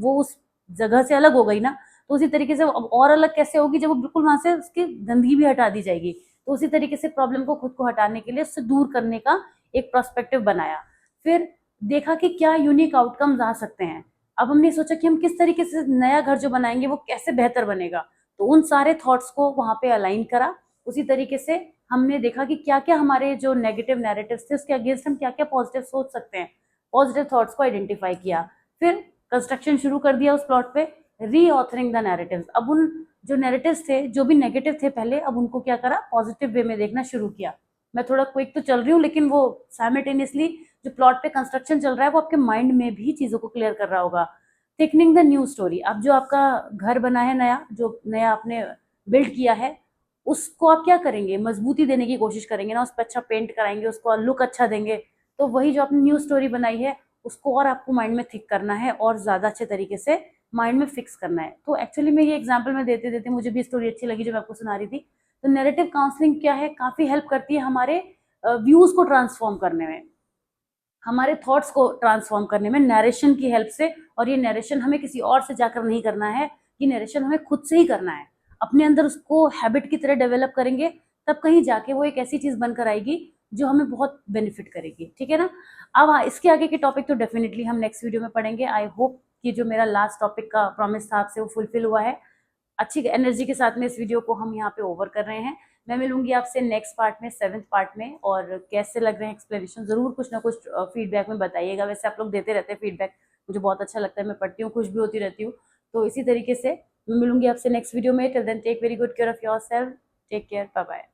वो उस जगह से अलग हो गई ना, तो उसी तरीके से और अलग कैसे होगी, जब वो बिल्कुल वहां से उसकी गंदगी भी हटा दी जाएगी। तो उसी तरीके से प्रॉब्लम को खुद को हटाने के लिए, उससे दूर करने का एक पर्सपेक्टिव बनाया। फिर देखा कि क्या यूनिक आउटकम्स आ सकते हैं। अब हमने सोचा कि हम किस तरीके से नया घर जो बनाएंगे वो कैसे बेहतर बनेगा, तो उन सारे थॉट्स को वहां पे अलाइन करा। उसी तरीके से हमने देखा कि क्या क्या हमारे जो नेगेटिव नैरेटिव्स थे उसके अगेंस्ट हम क्या क्या पॉजिटिव सोच सकते हैं, पॉजिटिव थॉट्स को आइडेंटिफाई किया। फिर कंस्ट्रक्शन शुरू कर दिया उस प्लॉट पे, रीऑथरिंग द नैरेटिव्स। अब उन जो नैरेटिव्स थे, जो भी नेगेटिव थे पहले, अब उनको क्या करा, पॉजिटिव वे में देखना शुरू किया। मैं थोड़ा क्विक तो चल रही हूँ, लेकिन वो साइमल्टेनियसली जो प्लॉट पे कंस्ट्रक्शन चल रहा है वो आपके माइंड में भी चीजों को क्लियर कर रहा होगा। थिकनिंग द न्यू स्टोरी, अब जो आपका घर बना है नया, जो नया आपने बिल्ड किया है, उसको आप क्या करेंगे, मजबूती देने की कोशिश करेंगे ना, उस पर अच्छा पेंट कराएंगे, उसको लुक अच्छा देंगे। तो वही जो आपने न्यू स्टोरी बनाई है उसको और आपको माइंड में थिक करना है और ज्यादा अच्छे तरीके से माइंड में फिक्स करना है। तो एक्चुअली मैं ये एग्जाम्पल में देते देते मुझे भी स्टोरी अच्छी लगी जो मैं आपको सुना रही थी। तो नैरेटिव काउंसलिंग क्या है, काफी हेल्प करती है हमारे व्यूज को ट्रांसफॉर्म करने में, हमारे थॉट्स को ट्रांसफॉर्म करने में नरेशन की हेल्प से। और ये नरेशन हमें किसी और से जाकर नहीं करना है, ये नरेशन हमें खुद से ही करना है। अपने अंदर उसको हैबिट की तरह डेवलप करेंगे, तब कहीं जाके वो एक ऐसी चीज बनकर आएगी जो हमें बहुत बेनिफिट करेगी, ठीक है ना। अब हाँ, इसके आगे के टॉपिक तो डेफिनेटली हम नेक्स्ट वीडियो में पढ़ेंगे। आई होप कि जो मेरा लास्ट टॉपिक का प्रॉमिस था आपसे वो फुलफिल हुआ है। अच्छी एनर्जी के साथ में इस वीडियो को हम यहाँ पे ओवर कर रहे हैं। मैं मिलूंगी आपसे नेक्स्ट पार्ट में, 7th पार्ट में। और कैसे लग रहे हैं एक्सप्लेनेशन, जरूर कुछ ना कुछ फीडबैक में बताइएगा। वैसे आप लोग देते रहते हैं फीडबैक, मुझे बहुत अच्छा लगता है, मैं पढ़ती हूँ, खुश भी होती रहती हूँ। तो इसी तरीके से मैं मिलूंगी आपसे नेक्स्ट वीडियो में। Till then take very good care of yourself, take care, bye bye.